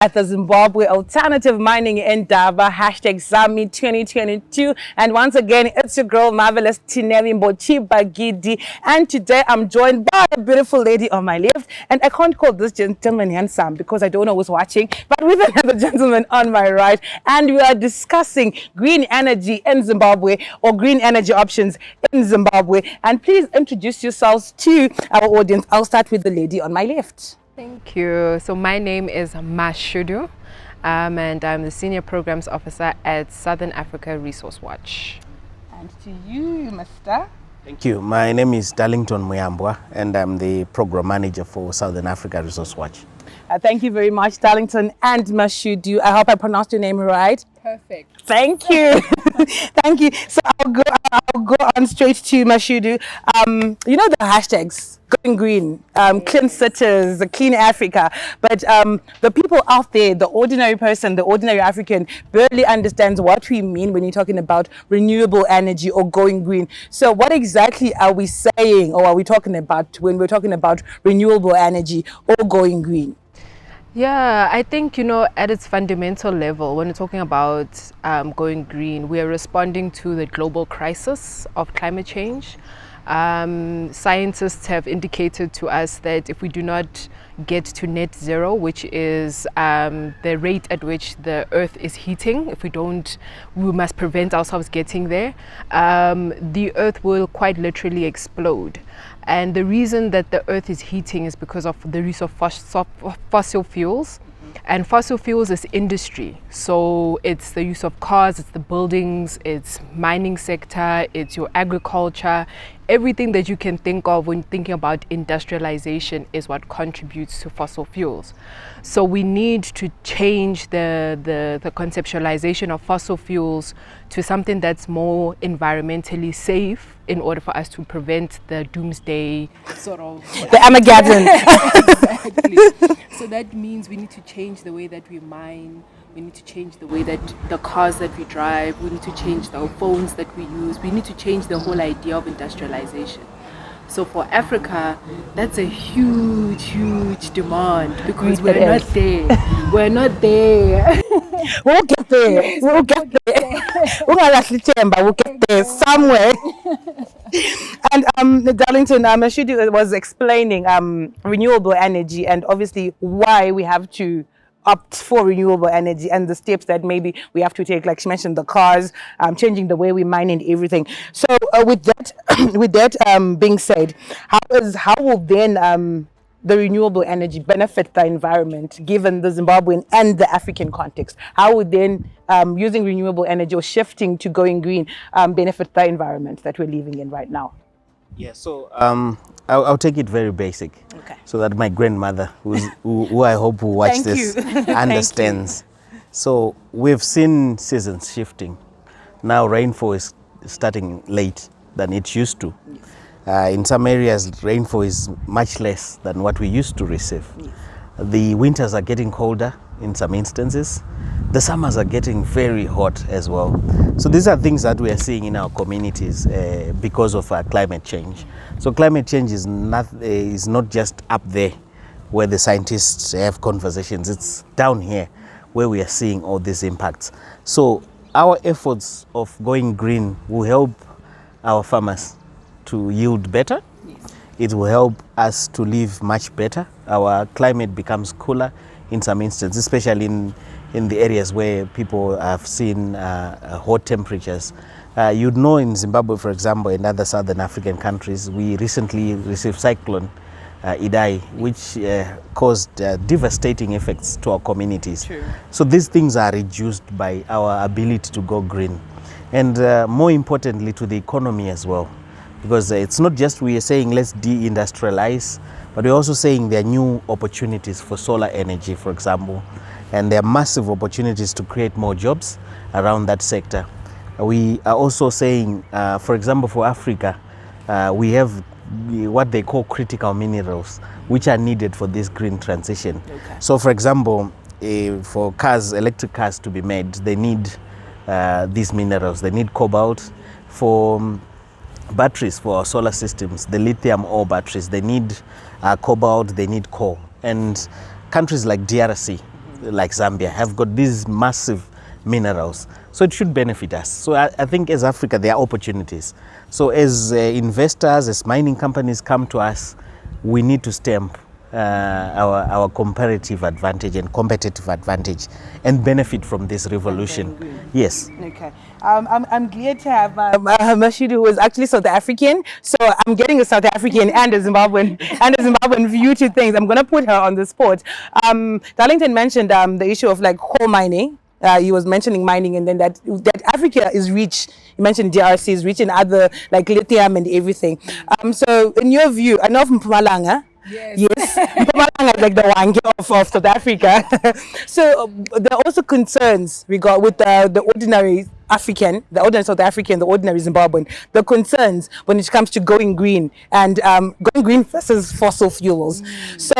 at the Zimbabwe Alternative Mining Indaba, #Zami 2022. And once again, it's your girl, Marvelous Tineri Mbochibagidi. And today I'm joined by a beautiful lady on my left. And I can't call this gentleman handsome because I don't know who's watching, but with another gentleman on my right. And we are discussing green energy in Zimbabwe, or green energy options in Zimbabwe. And please introduce yourselves to our audience. I'll start with the lady on my left. Thank you. So my name is Mashudu, and I'm the Senior Programs Officer at Southern Africa Resource Watch. And to you, Mr. Thank you. My name is Darlington Muyambwa, and I'm the Program Manager for Southern Africa Resource Watch. Thank you very much, Darlington and Mashudu. I hope I pronounced your name right. Perfect. Thank you. Thank you. So I'll go on straight to Mashudu. You know the hashtags, going green, clean cities, clean Africa. But the people out there, the ordinary person, the ordinary African, barely understands what we mean when you're talking about renewable energy or going green. So what exactly are we saying, or are we talking about when we're talking about renewable energy or going green? Yeah, I think, at its fundamental level, when we're talking about going green, we are responding to the global crisis of climate change. Scientists have indicated to us that if we do not get to net zero, which is the rate at which the earth is heating, if we don't, we must prevent ourselves getting there, the earth will quite literally explode. And the reason that the earth is heating is because of the use of fossil fuels. And fossil fuels is industry. So it's the use of cars, it's the buildings, it's mining sector, it's your agriculture. Everything that you can think of when thinking about industrialization is what contributes to fossil fuels. So we need to change the conceptualization of fossil fuels to something that's more environmentally safe in order for us to prevent the doomsday sort of... The Armageddon. Exactly. So that means we need to change the way that we mine. We need to change the way that the cars that we drive, we need to change the phones that we use. We need to change the whole idea of industrialization. So for Africa, that's a huge, huge demand because we're not there. We're not there. We'll get there. We'll get there. We'll get there somewhere. And Darlington, Mashudu was explaining renewable energy and obviously why we have to opt for renewable energy and the steps that maybe we have to take, like she mentioned, the cars, changing the way we mine and everything. So with that being said, how will then the renewable energy benefit the environment, given the Zimbabwean and the African context? How would then using renewable energy or shifting to going green benefit the environment that we're living in right now? Yeah, so I'll take it very basic, okay, so that my grandmother, who I hope will watch this, understands. So we've seen seasons shifting. Now rainfall is starting late than it used to. Yes. In some areas, rainfall is much less than what we used to receive. Yes. The winters are getting colder in some instances. The summers are getting very hot as well. So these are things that we are seeing in our communities because of climate change. So climate change is not just up there where the scientists have conversations. It's down here where we are seeing all these impacts. So our efforts of going green will help our farmers to yield better. Yes. It will help us to live much better. Our climate becomes cooler in some instances, especially in the areas where people have seen hot temperatures. You'd know in Zimbabwe, for example, and other southern African countries, we recently received cyclone Idai, which caused devastating effects to our communities. True. So these things are reduced by our ability to go green. And more importantly, to the economy as well. Because it's not just we are saying let's deindustrialize, but we're also saying there are new opportunities for solar energy, for example. And there are massive opportunities to create more jobs around that sector. We are also saying, for example, for Africa, we have what they call critical minerals, which are needed for this green transition. Okay. So, for example, for cars, electric cars to be made, they need these minerals. They need cobalt. For batteries, for our solar systems, the lithium ore batteries, they need cobalt, they need coal. And countries like DRC like Zambia, have got these massive minerals. So it should benefit us. So I think as Africa, there are opportunities. So as investors, as mining companies come to us, we need to stamp our comparative advantage and competitive advantage and benefit from this revolution. Yes. Okay. I'm glad to have Mashudu, who is actually South African. So I'm getting a South African and a Zimbabwean view to things. I'm going to put her on the spot. Darlington mentioned the issue of like coal mining. He was mentioning mining, and then that Africa is rich. You mentioned DRC is rich in other like lithium and everything. So in your view, I know from Mpumalanga. Yes. Mpumalanga is like the Wange of South Africa. So there are also concerns with the ordinary African, the ordinary South African, the ordinary Zimbabwean. The concerns when it comes to going green and going green versus fossil fuels. So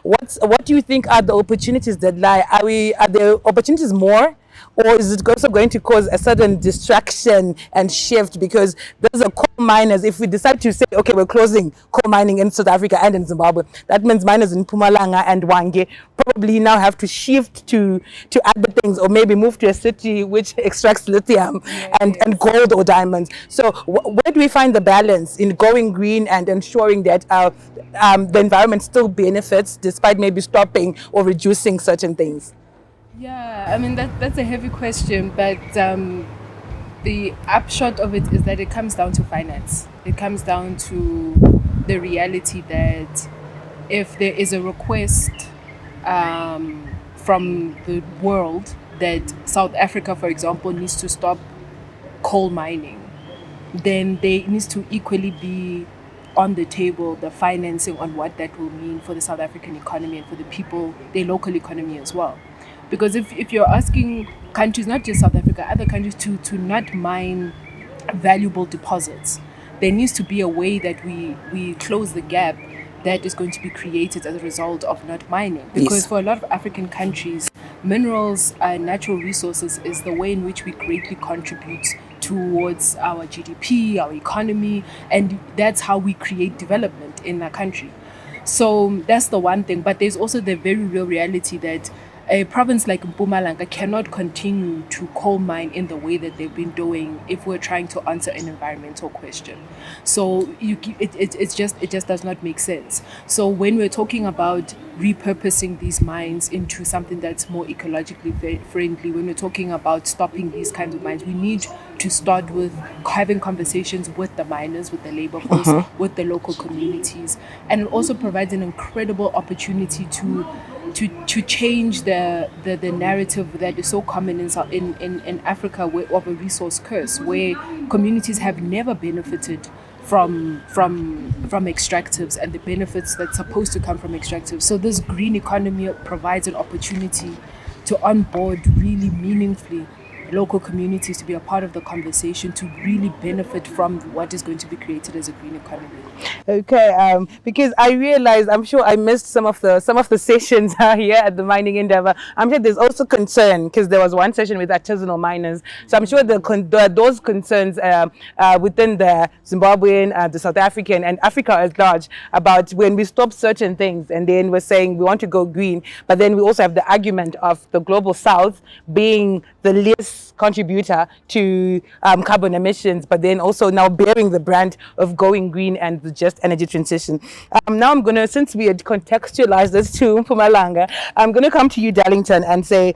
what do you think are the opportunities that lie? Are there opportunities more? Or is it also going to cause a sudden distraction and shift? Because those are coal miners. If we decide to say, okay, we're closing coal mining in South Africa and in Zimbabwe, that means miners in Mpumalanga and Wange probably now have to shift to other things, or maybe move to a city which extracts lithium and gold or diamonds. So where do we find the balance in going green and ensuring that the environment still benefits despite maybe stopping or reducing certain things? Yeah, I mean, that's a heavy question, but the upshot of it is that it comes down to finance. It comes down to the reality that if there is a request from the world that South Africa, for example, needs to stop coal mining, then there needs to equally be on the table the financing on what that will mean for the South African economy and for the people, their local economy as well. Because if you're asking countries, not just South Africa, other countries to not mine valuable deposits, there needs to be a way that we close the gap that is going to be created as a result of not mining. Because for a lot of African countries, minerals and natural resources is the way in which we greatly contribute towards our GDP, our economy, and that's how we create development in our country. So that's the one thing. But there's also the very real reality that a province like Mpumalanga cannot continue to coal mine in the way that they've been doing if we're trying to answer an environmental question. So it just does not make sense. So when we're talking about repurposing these mines into something that's more ecologically friendly, when we're talking about stopping these kinds of mines, we need to start with having conversations with the miners, with the labor force, with the local communities, and it also provides an incredible opportunity to change the narrative that is so common in Africa of a resource curse, where communities have never benefited from extractives and the benefits that's supposed to come from extractives. So this green economy provides an opportunity to onboard really meaningfully local communities to be a part of the conversation, to really benefit from what is going to be created as a green economy. Okay, because I realized, I'm sure I missed some of the sessions here at the Mining Endeavor. I'm sure there's also concern, because there was one session with artisanal miners. So I'm sure those concerns within the Zimbabwean, the South African, and Africa at large about when we stop certain things, and then we're saying we want to go green, but then we also have the argument of the global South being the least contributor to carbon emissions, but then also now bearing the brand of going green and the just energy transition. Now I'm going to, since we had contextualized this to Mpumalanga, I'm going to come to you, Darlington, and say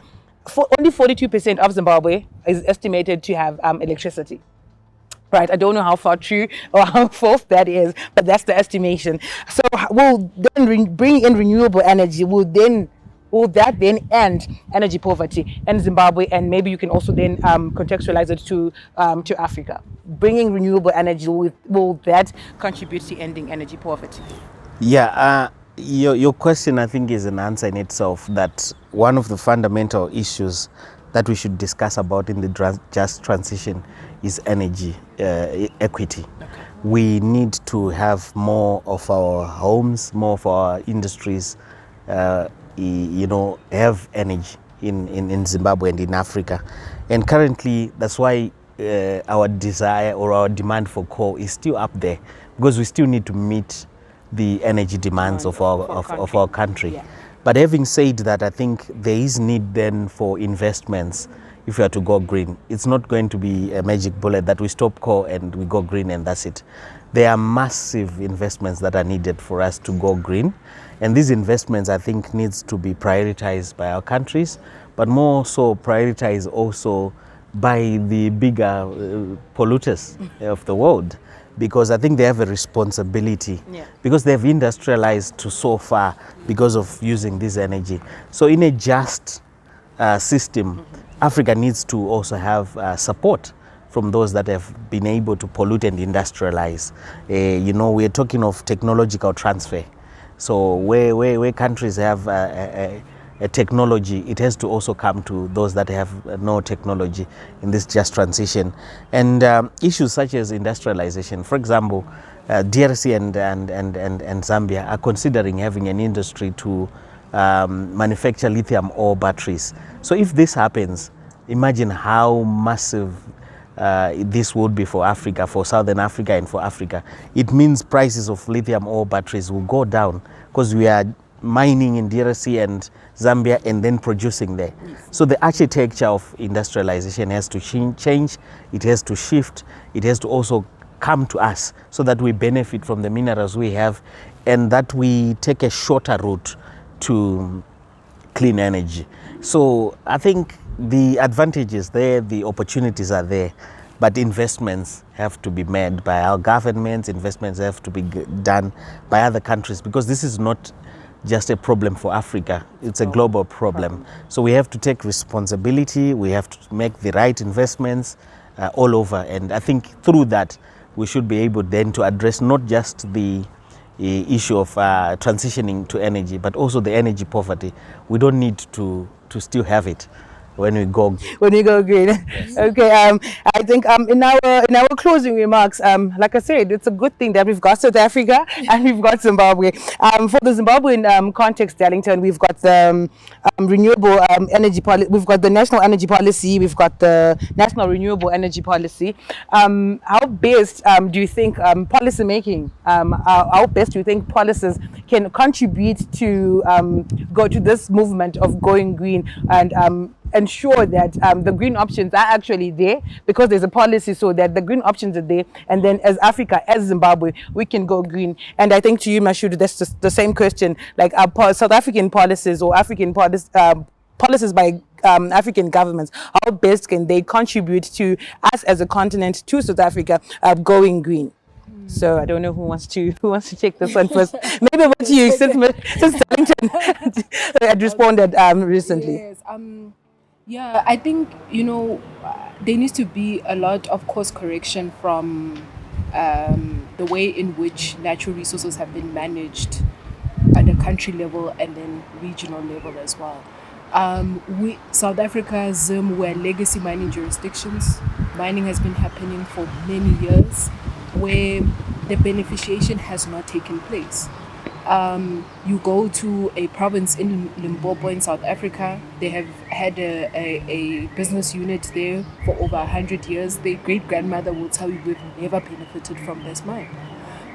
only 42% of Zimbabwe is estimated to have electricity. Right, I don't know how far true or how false that is, but that's the estimation. So we'll then bring in renewable energy. Will that then end energy poverty in Zimbabwe? And maybe you can also then contextualize it to Africa. Bringing renewable energy, will that contribute to ending energy poverty? Yeah, your question, I think, is an answer in itself, that one of the fundamental issues that we should discuss about in the just transition is energy equity. Okay. We need to have more of our homes, more of our industries, have energy in Zimbabwe and in Africa. And currently, that's why our desire or our demand for coal is still up there, because we still need to meet the energy demands of our country. Yeah. But having said that, I think there is need then for investments if you are to go green. It's not going to be a magic bullet that we stop coal and we go green and that's it. There are massive investments that are needed for us to go green. And these investments, I think, needs to be prioritized by our countries, but more so prioritized also by the bigger polluters of the world, because I think they have a responsibility, because they've industrialized to so far because of using this energy. So in a just system, Africa needs to also have support from those that have been able to pollute and industrialize. You know, we're talking of technological transfer. So where countries have a technology, it has to also come to those that have no technology in this just transition. And issues such as industrialization, for example, DRC and Zambia are considering having an industry to manufacture lithium ore batteries. So if this happens, imagine how massive this would be for Africa, for Southern Africa and for Africa. It means prices of lithium ore batteries will go down because we are mining in DRC and Zambia and then producing there. So the architecture of industrialization has to change, it has to shift, it has to also come to us so that we benefit from the minerals we have and that we take a shorter route to clean energy. So I think the advantages there, the opportunities are there, but investments have to be made by our governments, investments have to be done by other countries, because this is not just a problem for Africa, it's a global problem. So we have to take responsibility, we have to make the right investments all over, and I think through that we should be able then to address not just the issue of transitioning to energy, but also the energy poverty. We don't need to still have it when we go green. Yes. Okay, I think in our closing remarks, like I said, it's a good thing that we've got South Africa and we've got Zimbabwe. For the Zimbabwean context, Darlington, we've got the renewable energy policy, we've got the national energy policy, we've got the national renewable energy policy. How best do you think policy making, how best do you think policies can contribute to go to this movement of going green and ensure that the green options are actually there, because there's a policy so that the green options are there, and then as Africa, as Zimbabwe, we can go green. And I think to you, Mashudu, that's just the same question, like South African policies or African policies by African governments, how best can they contribute to us as a continent, to South Africa going green? So I don't know who wants to take this one first. Maybe what you, since Darlington had responded recently. Yes. Yeah, I think, you know, there needs to be a lot of course correction from the way in which natural resources have been managed at the country level and then regional level as well. South Africa, Zim, were legacy mining jurisdictions. Mining has been happening for many years where the beneficiation has not taken place. You go to a province in Limpopo in South Africa, they have had a business unit there for over 100 years. Their great-grandmother will tell you we've never benefited from this mine.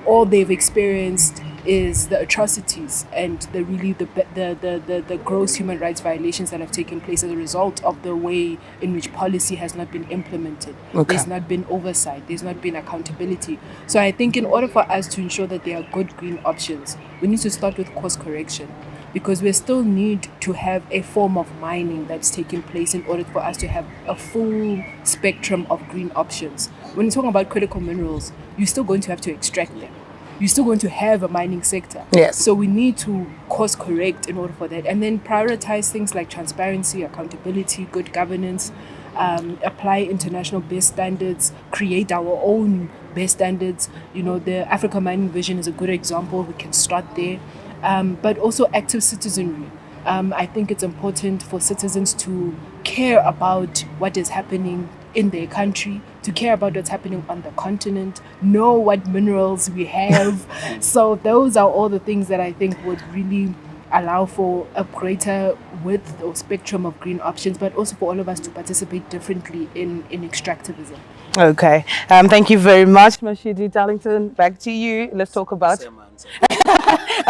All they've experienced is the atrocities and the gross human rights violations that have taken place as a result of the way in which policy has not been implemented. Okay. There's not been oversight, there's not been accountability. So I think in order for us to ensure that there are good green options, we need to start with course correction, because we still need to have a form of mining that's taking place in order for us to have a full spectrum of green options. When you're talking about critical minerals, you're still going to have to extract them. You're still going to have a mining sector. Yes. So we need to course correct in order for that, and then prioritize things like transparency, accountability, good governance, apply international best standards, create our own best standards. You know, the Africa Mining Vision is a good example. We can start there. But also active citizenry. I think it's important for citizens to care about what is happening in their country, to care about what's happening on the continent, know what minerals we have. So those are all the things that I think would really allow for a greater width or spectrum of green options, but also for all of us to participate differently in extractivism. Okay. Thank you very much, Mashudu. Darlington, back to you. Let's talk about...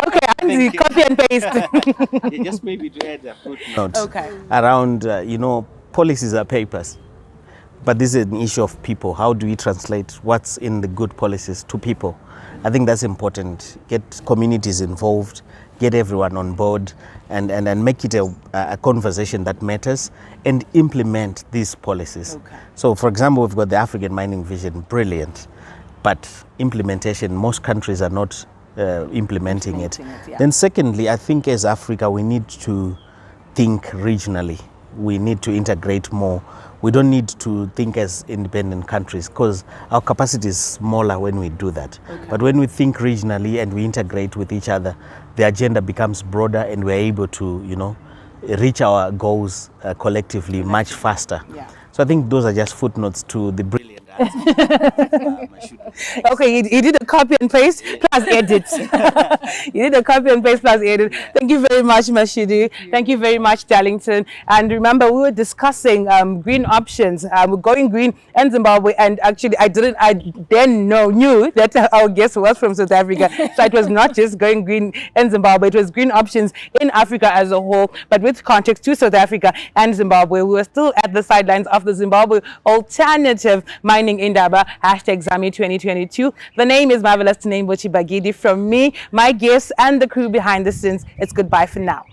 Okay, Anzi, copy and paste. Yeah, just maybe to add a footnote Okay. around, policies are papers. But this is an issue of people. How do we translate what's in the good policies to people? I think that's important. Get communities involved, get everyone on board, and make it a conversation that matters, and implement these policies. Okay. So, for example, we've got the African Mining Vision, brilliant, but implementation, most countries are not implementing it. Yeah. Then secondly, I think as Africa, we need to think regionally. We need to integrate more. We don't need to think as independent countries because our capacity is smaller when we do that. Okay. But when we think regionally and we integrate with each other, the agenda becomes broader and we're able to, reach our goals collectively much faster. Yeah. So I think those are just footnotes to the brilliant answer. Mashudu. Okay, he did a copy and paste plus edit. He did a copy and paste plus edit. Thank you very much, Mashudu. Thank you very much, Darlington. And remember, we were discussing green options. We're going green in Zimbabwe, and actually, I then knew that our guest was from South Africa. So it was not just going green in Zimbabwe; it was green options in Africa as a whole. But with context to South Africa and Zimbabwe, we were still at the sidelines of the Zimbabwe Alternative Mining Indaba #Zami 2022. The name is Marvelous Name Bagidi. From me, my guests, and the crew behind the scenes. It's goodbye for now.